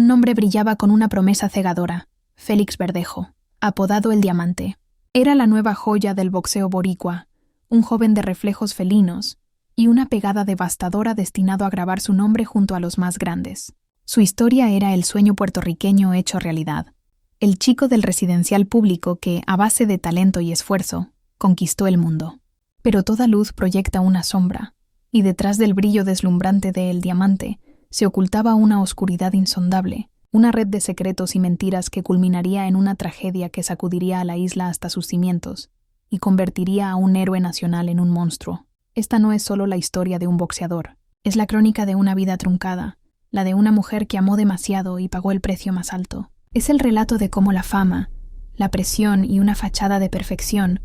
un nombre brillaba con una promesa cegadora: Félix Verdejo, apodado El Diamante. Era la nueva joya del boxeo boricua, un joven de reflejos felinos y una pegada devastadora destinado a grabar su nombre junto a los más grandes. Su historia era el sueño puertorriqueño hecho realidad. El chico del residencial público que, a base de talento y esfuerzo, conquistó el mundo. Pero toda luz proyecta una sombra, y detrás del brillo deslumbrante de El Diamante se ocultaba una oscuridad insondable, una red de secretos y mentiras que culminaría en una tragedia que sacudiría a la isla hasta sus cimientos y convertiría a un héroe nacional en un monstruo. Esta no es solo la historia de un boxeador, es la crónica de una vida truncada, la de una mujer que amó demasiado y pagó el precio más alto. Es el relato de cómo la fama, la presión y una fachada de perfección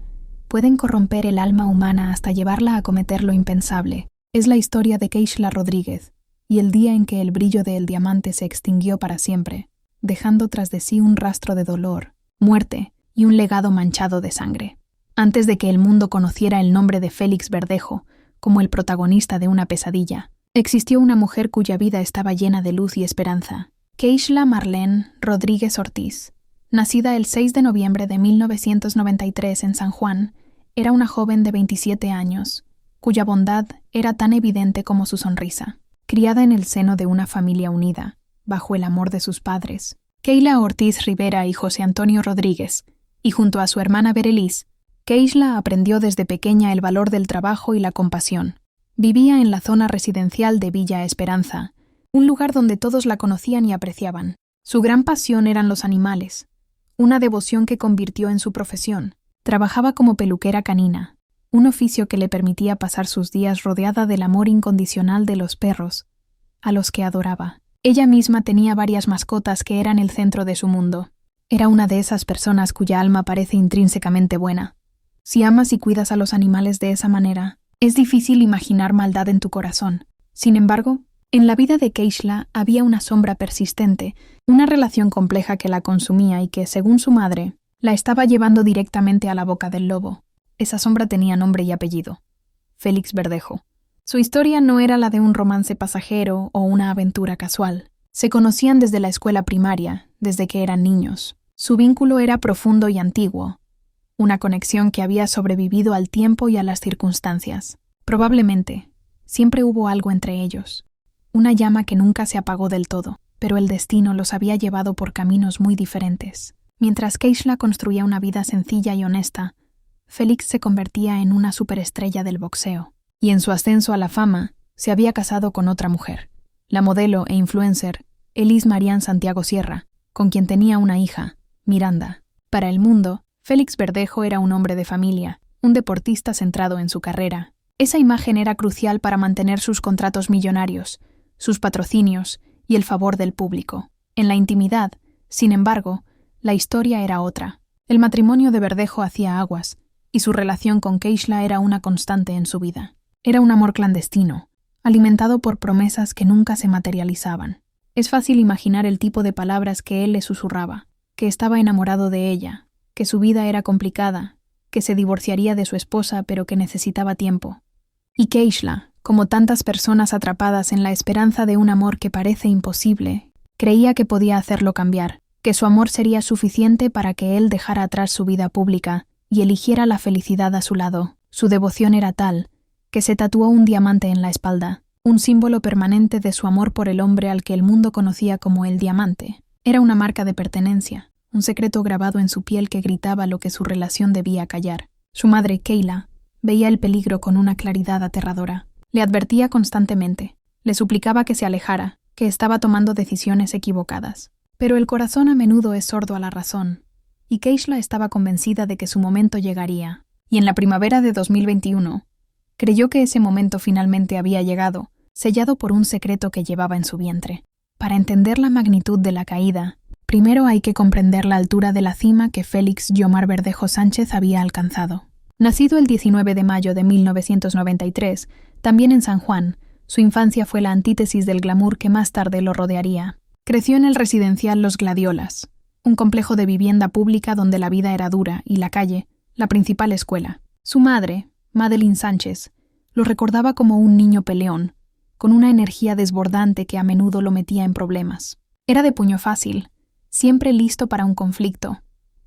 pueden corromper el alma humana hasta llevarla a cometer lo impensable. Es la historia de Keishla Rodríguez y el día en que el brillo de El Diamante se extinguió para siempre, dejando tras de sí un rastro de dolor, muerte y un legado manchado de sangre. Antes de que el mundo conociera el nombre de Félix Verdejo como el protagonista de una pesadilla, existió una mujer cuya vida estaba llena de luz y esperanza: Keishla Marlene Rodríguez Ortiz. Nacida el 6 de noviembre de 1993 en San Juan, era una joven de 27 años, cuya bondad era tan evidente como su sonrisa. Criada en el seno de una familia unida, bajo el amor de sus padres, Keila Ortiz Rivera y José Antonio Rodríguez, y junto a su hermana Bereliz, Keishla aprendió desde pequeña el valor del trabajo y la compasión. Vivía en la zona residencial de Villa Esperanza, un lugar donde todos la conocían y apreciaban. Su gran pasión eran los animales, una devoción que convirtió en su profesión. Trabajaba como peluquera canina, un oficio que le permitía pasar sus días rodeada del amor incondicional de los perros, a los que adoraba. Ella misma tenía varias mascotas que eran el centro de su mundo. Era una de esas personas cuya alma parece intrínsecamente buena. Si amas y cuidas a los animales de esa manera, es difícil imaginar maldad en tu corazón. Sin embargo, en la vida de Keishla había una sombra persistente, una relación compleja que la consumía y que, según su madre, la estaba llevando directamente a la boca del lobo. Esa sombra tenía nombre y apellido: Félix Verdejo. Su historia no era la de un romance pasajero o una aventura casual. Se conocían desde la escuela primaria, desde que eran niños. Su vínculo era profundo y antiguo, una conexión que había sobrevivido al tiempo y a las circunstancias. Probablemente, siempre hubo algo entre ellos, una llama que nunca se apagó del todo, pero el destino los había llevado por caminos muy diferentes. Mientras Keishla construía una vida sencilla y honesta, Félix se convertía en una superestrella del boxeo, y en su ascenso a la fama se había casado con otra mujer, la modelo e influencer Elis Marian Santiago Sierra, con quien tenía una hija, Miranda. Para el mundo, Félix Verdejo era un hombre de familia, un deportista centrado en su carrera. Esa imagen era crucial para mantener sus contratos millonarios, sus patrocinios y el favor del público. En la intimidad, sin embargo, la historia era otra. El matrimonio de Verdejo hacía aguas, y su relación con Keishla era una constante en su vida. Era un amor clandestino, alimentado por promesas que nunca se materializaban. Es fácil imaginar el tipo de palabras que él le susurraba: que estaba enamorado de ella, que su vida era complicada, que se divorciaría de su esposa pero que necesitaba tiempo. Y Keishla, como tantas personas atrapadas en la esperanza de un amor que parece imposible, creía que podía hacerlo cambiar, que su amor sería suficiente para que él dejara atrás su vida pública y eligiera la felicidad a su lado. Su devoción era tal que se tatuó un diamante en la espalda, un símbolo permanente de su amor por el hombre al que el mundo conocía como El Diamante. Era una marca de pertenencia, un secreto grabado en su piel que gritaba lo que su relación debía callar. Su madre, Keila, veía el peligro con una claridad aterradora. Le advertía constantemente, le suplicaba que se alejara, que estaba tomando decisiones equivocadas. Pero el corazón a menudo es sordo a la razón, y Keishla estaba convencida de que su momento llegaría. Y en la primavera de 2021, creyó que ese momento finalmente había llegado, sellado por un secreto que llevaba en su vientre. Para entender la magnitud de la caída, primero hay que comprender la altura de la cima que Félix Yomar Verdejo Sánchez había alcanzado. Nacido el 19 de mayo de 1993, también en San Juan, su infancia fue la antítesis del glamour que más tarde lo rodearía. Creció en el residencial Los Gladiolas, un complejo de vivienda pública donde la vida era dura y la calle, la principal escuela. Su madre, Madeline Sánchez, lo recordaba como un niño peleón, con una energía desbordante que a menudo lo metía en problemas. Era de puño fácil, siempre listo para un conflicto,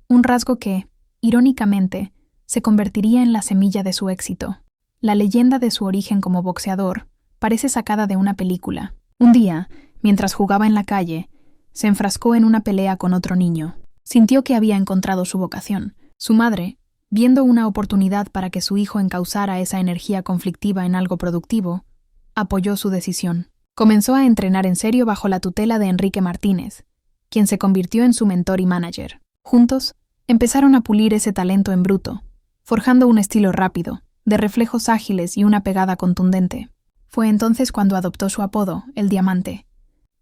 un rasgo que, irónicamente, se convertiría en la semilla de su éxito. La leyenda de su origen como boxeador parece sacada de una película. Un día, mientras jugaba en la calle, se enfrascó en una pelea con otro niño. Sintió que había encontrado su vocación. Su madre, viendo una oportunidad para que su hijo encauzara esa energía conflictiva en algo productivo, apoyó su decisión. Comenzó a entrenar en serio bajo la tutela de Enrique Martínez, quien se convirtió en su mentor y manager. Juntos, empezaron a pulir ese talento en bruto, forjando un estilo rápido, de reflejos ágiles y una pegada contundente. Fue entonces cuando adoptó su apodo, el Diamante.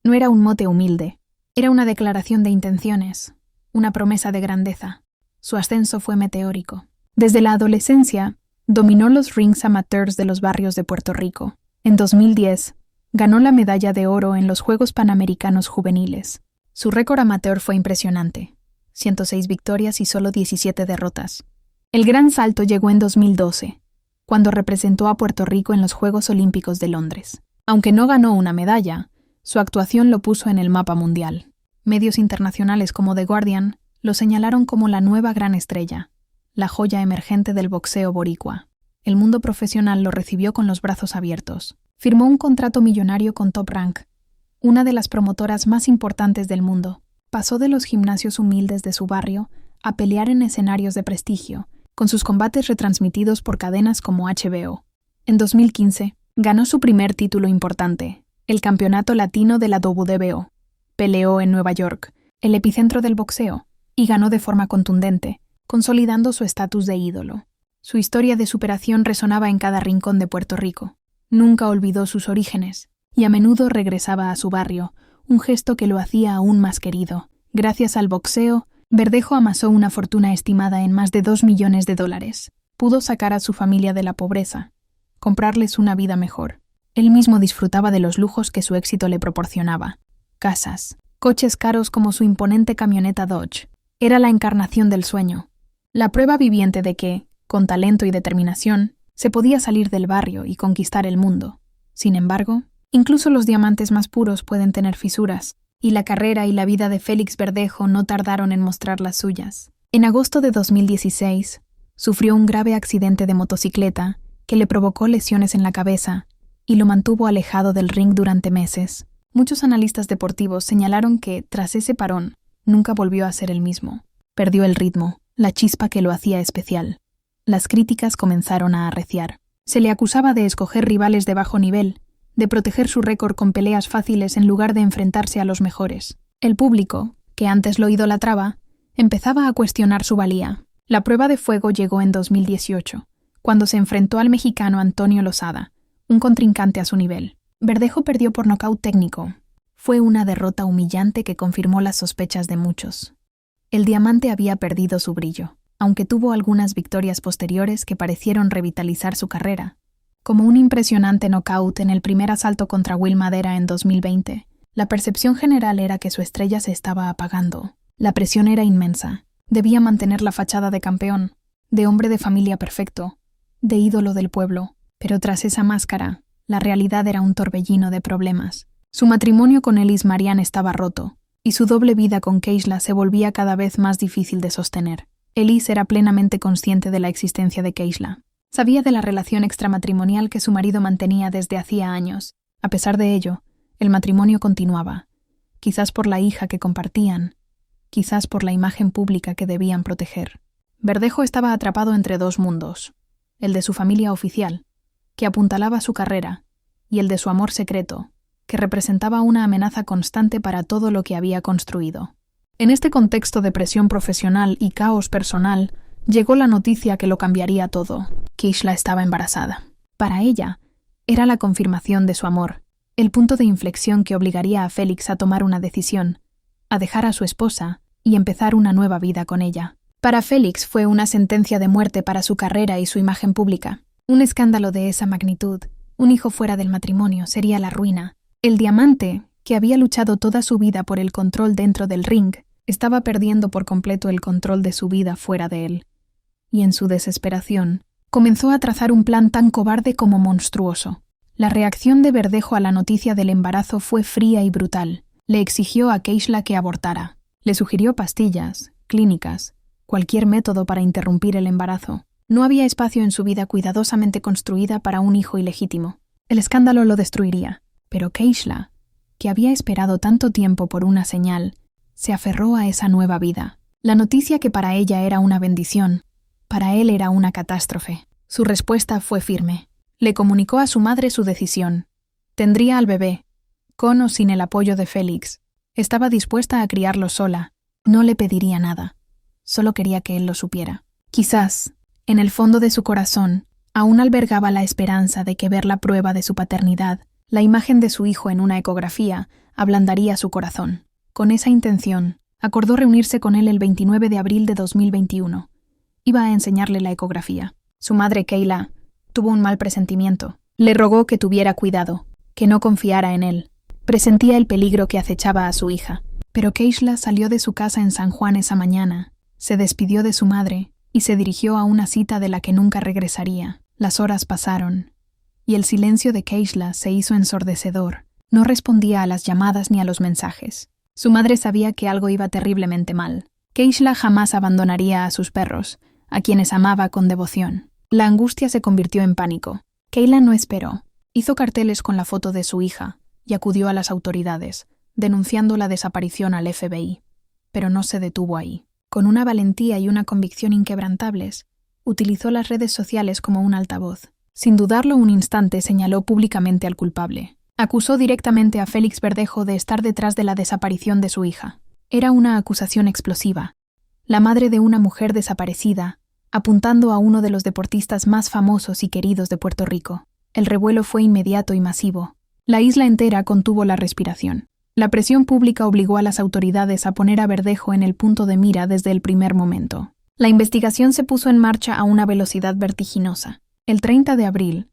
No era un mote humilde, era una declaración de intenciones, una promesa de grandeza. Su ascenso fue meteórico. Desde la adolescencia, dominó los rings amateurs de los barrios de Puerto Rico. En 2010, ganó la medalla de oro en los Juegos Panamericanos Juveniles. Su récord amateur fue impresionante, 106 victorias y solo 17 derrotas. El gran salto llegó en 2012, cuando representó a Puerto Rico en los Juegos Olímpicos de Londres. Aunque no ganó una medalla, su actuación lo puso en el mapa mundial. Medios internacionales como The Guardian lo señalaron como la nueva gran estrella, la joya emergente del boxeo boricua. El mundo profesional lo recibió con los brazos abiertos. Firmó un contrato millonario con Top Rank, una de las promotoras más importantes del mundo. Pasó de los gimnasios humildes de su barrio a pelear en escenarios de prestigio, con sus combates retransmitidos por cadenas como HBO. En 2015, ganó su primer título importante, el Campeonato Latino de la WBO. Peleó en Nueva York, el epicentro del boxeo, y ganó de forma contundente, consolidando su estatus de ídolo. Su historia de superación resonaba en cada rincón de Puerto Rico. Nunca olvidó sus orígenes, y a menudo regresaba a su barrio, un gesto que lo hacía aún más querido. Gracias al boxeo, Verdejo amasó una fortuna estimada en más de $2 millones. Pudo sacar a su familia de la pobreza, comprarles una vida mejor. Él mismo disfrutaba de los lujos que su éxito le proporcionaba. Casas, coches caros como su imponente camioneta Dodge. Era la encarnación del sueño, la prueba viviente de que, con talento y determinación, se podía salir del barrio y conquistar el mundo. Sin embargo, incluso los diamantes más puros pueden tener fisuras, y la carrera y la vida de Félix Verdejo no tardaron en mostrar las suyas. En agosto de 2016, sufrió un grave accidente de motocicleta que le provocó lesiones en la cabeza y lo mantuvo alejado del ring durante meses. Muchos analistas deportivos señalaron que, tras ese parón, nunca volvió a ser el mismo. Perdió el ritmo, la chispa que lo hacía especial. Las críticas comenzaron a arreciar. Se le acusaba de escoger rivales de bajo nivel, de proteger su récord con peleas fáciles en lugar de enfrentarse a los mejores. El público, que antes lo idolatraba, empezaba a cuestionar su valía. La prueba de fuego llegó en 2018, cuando se enfrentó al mexicano Antonio Lozada, un contrincante a su nivel. Verdejo perdió por nocaut técnico. Fue una derrota humillante que confirmó las sospechas de muchos. El diamante había perdido su brillo, aunque tuvo algunas victorias posteriores que parecieron revitalizar su carrera, como un impresionante nocaut en el primer asalto contra Will Madera en 2020. La percepción general era que su estrella se estaba apagando. La presión era inmensa. Debía mantener la fachada de campeón, de hombre de familia perfecto, de ídolo del pueblo. Pero tras esa máscara, la realidad era un torbellino de problemas. Su matrimonio con Elis Marian estaba roto, y su doble vida con Keishla se volvía cada vez más difícil de sostener. Elis era plenamente consciente de la existencia de Keishla. Sabía de la relación extramatrimonial que su marido mantenía desde hacía años. A pesar de ello, el matrimonio continuaba, quizás por la hija que compartían, quizás por la imagen pública que debían proteger. Verdejo estaba atrapado entre dos mundos, el de su familia oficial, que apuntalaba su carrera, y el de su amor secreto, que representaba una amenaza constante para todo lo que había construido. En este contexto de presión profesional y caos personal, llegó la noticia que lo cambiaría todo. Keishla estaba embarazada. Para ella, era la confirmación de su amor, el punto de inflexión que obligaría a Félix a tomar una decisión, a dejar a su esposa y empezar una nueva vida con ella. Para Félix fue una sentencia de muerte para su carrera y su imagen pública. Un escándalo de esa magnitud, un hijo fuera del matrimonio, sería la ruina. El diamante, que había luchado toda su vida por el control dentro del ring, estaba perdiendo por completo el control de su vida fuera de él. Y en su desesperación, comenzó a trazar un plan tan cobarde como monstruoso. La reacción de Verdejo a la noticia del embarazo fue fría y brutal. Le exigió a Keishla que abortara. Le sugirió pastillas, clínicas, cualquier método para interrumpir el embarazo. No había espacio en su vida cuidadosamente construida para un hijo ilegítimo. El escándalo lo destruiría. Pero Keishla, que había esperado tanto tiempo por una señal, se aferró a esa nueva vida. La noticia que para ella era una bendición, para él era una catástrofe. Su respuesta fue firme. Le comunicó a su madre su decisión. Tendría al bebé, con o sin el apoyo de Félix. Estaba dispuesta a criarlo sola. No le pediría nada. Solo quería que él lo supiera. Quizás, en el fondo de su corazón, aún albergaba la esperanza de que ver la prueba de su paternidad, la imagen de su hijo en una ecografía, ablandaría su corazón. Con esa intención, acordó reunirse con él el 29 de abril de 2021. Iba a enseñarle la ecografía. Su madre, Kayla, tuvo un mal presentimiento. Le rogó que tuviera cuidado, que no confiara en él. Presentía el peligro que acechaba a su hija. Pero Keishla salió de su casa en San Juan esa mañana, se despidió de su madre y se dirigió a una cita de la que nunca regresaría. Las horas pasaron, y el silencio de Keishla se hizo ensordecedor. No respondía a las llamadas ni a los mensajes. Su madre sabía que algo iba terriblemente mal. Keishla jamás abandonaría a sus perros, a quienes amaba con devoción. La angustia se convirtió en pánico. Kayla no esperó. Hizo carteles con la foto de su hija y acudió a las autoridades, denunciando la desaparición al FBI. Pero no se detuvo ahí. Con una valentía y una convicción inquebrantables, utilizó las redes sociales como un altavoz. Sin dudarlo un instante, señaló públicamente al culpable. Acusó directamente a Félix Verdejo de estar detrás de la desaparición de su hija. Era una acusación explosiva. La madre de una mujer desaparecida, apuntando a uno de los deportistas más famosos y queridos de Puerto Rico. El revuelo fue inmediato y masivo. La isla entera contuvo la respiración. La presión pública obligó a las autoridades a poner a Verdejo en el punto de mira desde el primer momento. La investigación se puso en marcha a una velocidad vertiginosa. El 30 de abril,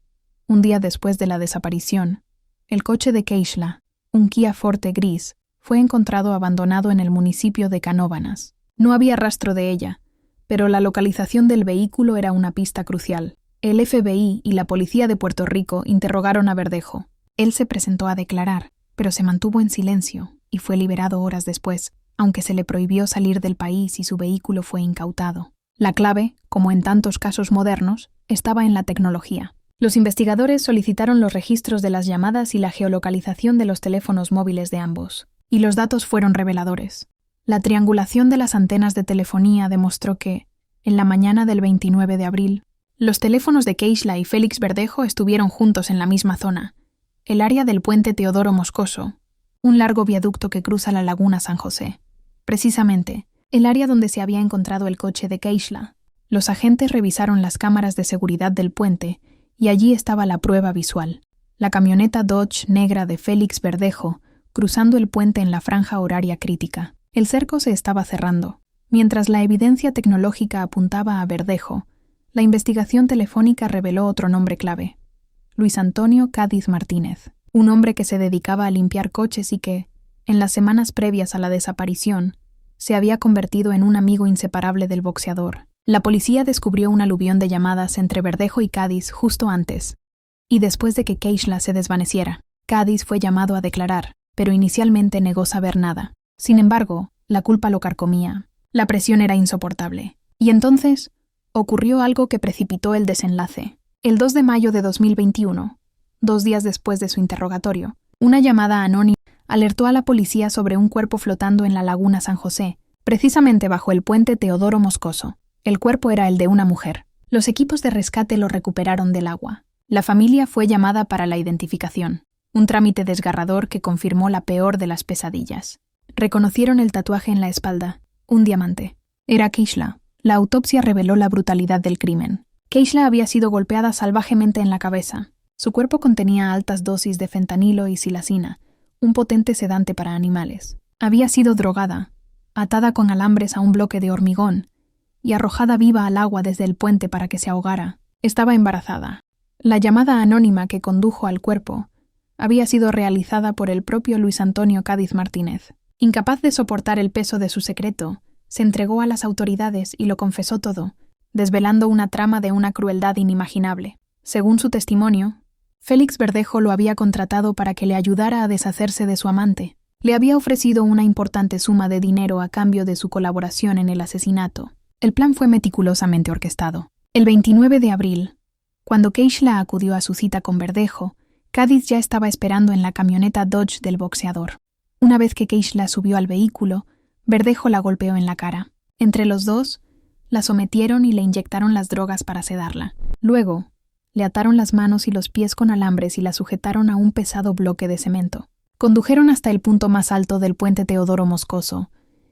un día después de la desaparición, el coche de Keishla, un Kia Forte gris, fue encontrado abandonado en el municipio de Canóvanas. No había rastro de ella, pero la localización del vehículo era una pista crucial. El FBI y la policía de Puerto Rico interrogaron a Verdejo. Él se presentó a declarar, pero se mantuvo en silencio y fue liberado horas después, aunque se le prohibió salir del país y su vehículo fue incautado. La clave, como en tantos casos modernos, estaba en la tecnología. Los investigadores solicitaron los registros de las llamadas y la geolocalización de los teléfonos móviles de ambos, y los datos fueron reveladores. La triangulación de las antenas de telefonía demostró que, en la mañana del 29 de abril, los teléfonos de Keishla y Félix Verdejo estuvieron juntos en la misma zona, el área del puente Teodoro Moscoso, un largo viaducto que cruza la laguna San José. Precisamente, el área donde se había encontrado el coche de Keishla. Los agentes revisaron las cámaras de seguridad del puente y allí estaba la prueba visual. La camioneta Dodge negra de Félix Verdejo cruzando el puente en la franja horaria crítica. El cerco se estaba cerrando. Mientras la evidencia tecnológica apuntaba a Verdejo, la investigación telefónica reveló otro nombre clave. Luis Antonio Cádiz Martínez, un hombre que se dedicaba a limpiar coches y que, en las semanas previas a la desaparición, se había convertido en un amigo inseparable del boxeador. La policía descubrió un aluvión de llamadas entre Verdejo y Cádiz justo antes y después de que Keishla se desvaneciera. Cádiz fue llamado a declarar, pero inicialmente negó saber nada. Sin embargo, la culpa lo carcomía. La presión era insoportable. Y entonces, ocurrió algo que precipitó el desenlace. El 2 de mayo de 2021, 2 días después de su interrogatorio, una llamada anónima alertó a la policía sobre un cuerpo flotando en la laguna San José, precisamente bajo el puente Teodoro Moscoso. El cuerpo era el de una mujer. Los equipos de rescate lo recuperaron del agua. La familia fue llamada para la identificación, un trámite desgarrador que confirmó la peor de las pesadillas. Reconocieron el tatuaje en la espalda, un diamante. Era Keishla. La autopsia reveló la brutalidad del crimen. Keishla había sido golpeada salvajemente en la cabeza. Su cuerpo contenía altas dosis de fentanilo y silacina, un potente sedante para animales. Había sido drogada, atada con alambres a un bloque de hormigón y arrojada viva al agua desde el puente para que se ahogara. Estaba embarazada. La llamada anónima que condujo al cuerpo había sido realizada por el propio Luis Antonio Cádiz Martínez. Incapaz de soportar el peso de su secreto, se entregó a las autoridades y lo confesó todo, desvelando una trama de una crueldad inimaginable. Según su testimonio, Félix Verdejo lo había contratado para que le ayudara a deshacerse de su amante. Le había ofrecido una importante suma de dinero a cambio de su colaboración en el asesinato. El plan fue meticulosamente orquestado. El 29 de abril, cuando Keishla acudió a su cita con Verdejo, Cádiz ya estaba esperando en la camioneta Dodge del boxeador. Una vez que Keishla subió al vehículo, Verdejo la golpeó en la cara. Entre los dos, la sometieron y le inyectaron las drogas para sedarla. Luego, le ataron las manos y los pies con alambres y la sujetaron a un pesado bloque de cemento. Condujeron hasta el punto más alto del puente Teodoro Moscoso,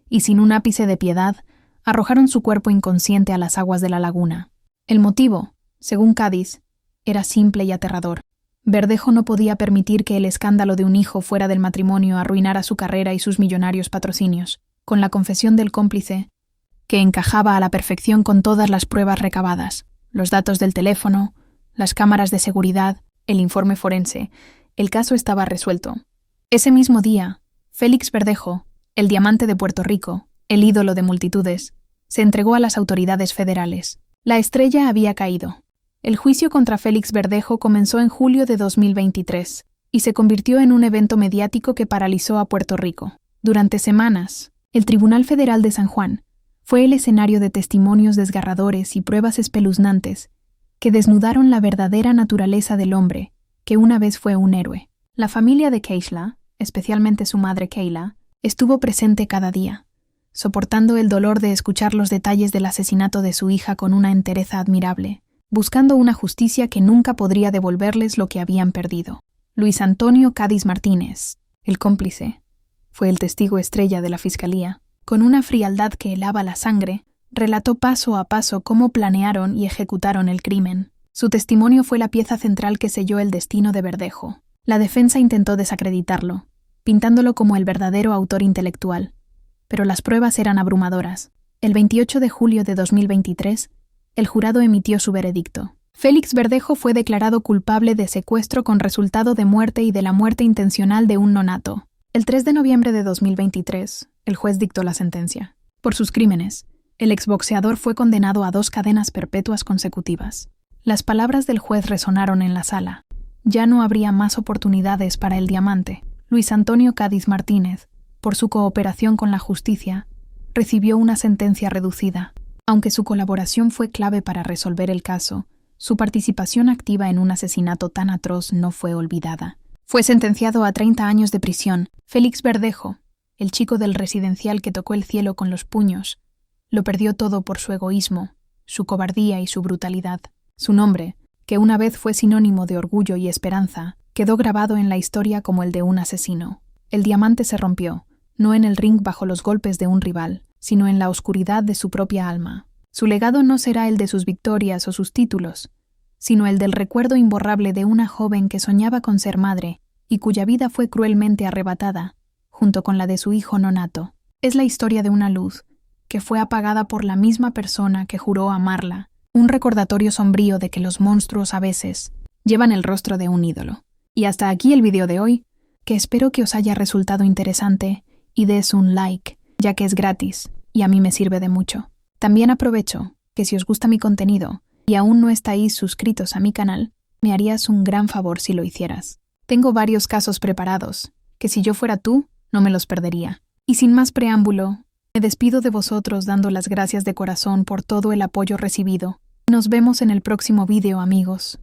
y sin un ápice de piedad, arrojaron su cuerpo inconsciente a las aguas de la laguna. El motivo, según Cádiz, era simple y aterrador. Verdejo no podía permitir que el escándalo de un hijo fuera del matrimonio arruinara su carrera y sus millonarios patrocinios. Con la confesión del cómplice, que encajaba a la perfección con todas las pruebas recabadas, los datos del teléfono, las cámaras de seguridad, el informe forense, el caso estaba resuelto. Ese mismo día, Félix Verdejo, el diamante de Puerto Rico, el ídolo de multitudes, se entregó a las autoridades federales. La estrella había caído. El juicio contra Félix Verdejo comenzó en julio de 2023 y se convirtió en un evento mediático que paralizó a Puerto Rico. Durante semanas, el Tribunal Federal de San Juan fue el escenario de testimonios desgarradores y pruebas espeluznantes que desnudaron la verdadera naturaleza del hombre, que una vez fue un héroe. La familia de Keishla, especialmente su madre Kayla, estuvo presente cada día, soportando el dolor de escuchar los detalles del asesinato de su hija con una entereza admirable, buscando una justicia que nunca podría devolverles lo que habían perdido. Luis Antonio Cádiz Martínez, el cómplice, fue el testigo estrella de la fiscalía. Con una frialdad que helaba la sangre, relató paso a paso cómo planearon y ejecutaron el crimen. Su testimonio fue la pieza central que selló el destino de Verdejo. La defensa intentó desacreditarlo, pintándolo como el verdadero autor intelectual, pero las pruebas eran abrumadoras. El 28 de julio de 2023, el jurado emitió su veredicto. Félix Verdejo fue declarado culpable de secuestro con resultado de muerte y de la muerte intencional de un nonato. El 3 de noviembre de 2023, el juez dictó la sentencia. Por sus crímenes, el exboxeador fue condenado a 2 cadenas perpetuas consecutivas. Las palabras del juez resonaron en la sala. Ya no habría más oportunidades para el diamante. Luis Antonio Cádiz Martínez, por su cooperación con la justicia, recibió una sentencia reducida. Aunque su colaboración fue clave para resolver el caso, su participación activa en un asesinato tan atroz no fue olvidada. Fue sentenciado a 30 años de prisión. Félix Verdejo, el chico del residencial que tocó el cielo con los puños, lo perdió todo por su egoísmo, su cobardía y su brutalidad. Su nombre, que una vez fue sinónimo de orgullo y esperanza, quedó grabado en la historia como el de un asesino. El diamante se rompió, no en el ring bajo los golpes de un rival, sino en la oscuridad de su propia alma. Su legado no será el de sus victorias o sus títulos, sino el del recuerdo imborrable de una joven que soñaba con ser madre y cuya vida fue cruelmente arrebatada, junto con la de su hijo nonato. Es la historia de una luz que fue apagada por la misma persona que juró amarla, un recordatorio sombrío de que los monstruos a veces llevan el rostro de un ídolo. Y hasta aquí el video de hoy, que espero que os haya resultado interesante y des un like, ya que es gratis y a mí me sirve de mucho. También aprovecho que si os gusta mi contenido y aún no estáis suscritos a mi canal, me harías un gran favor si lo hicieras. Tengo varios casos preparados, que si yo fuera tú, no me los perdería. Y sin más preámbulo, me despido de vosotros dando las gracias de corazón por todo el apoyo recibido. Nos vemos en el próximo video, amigos.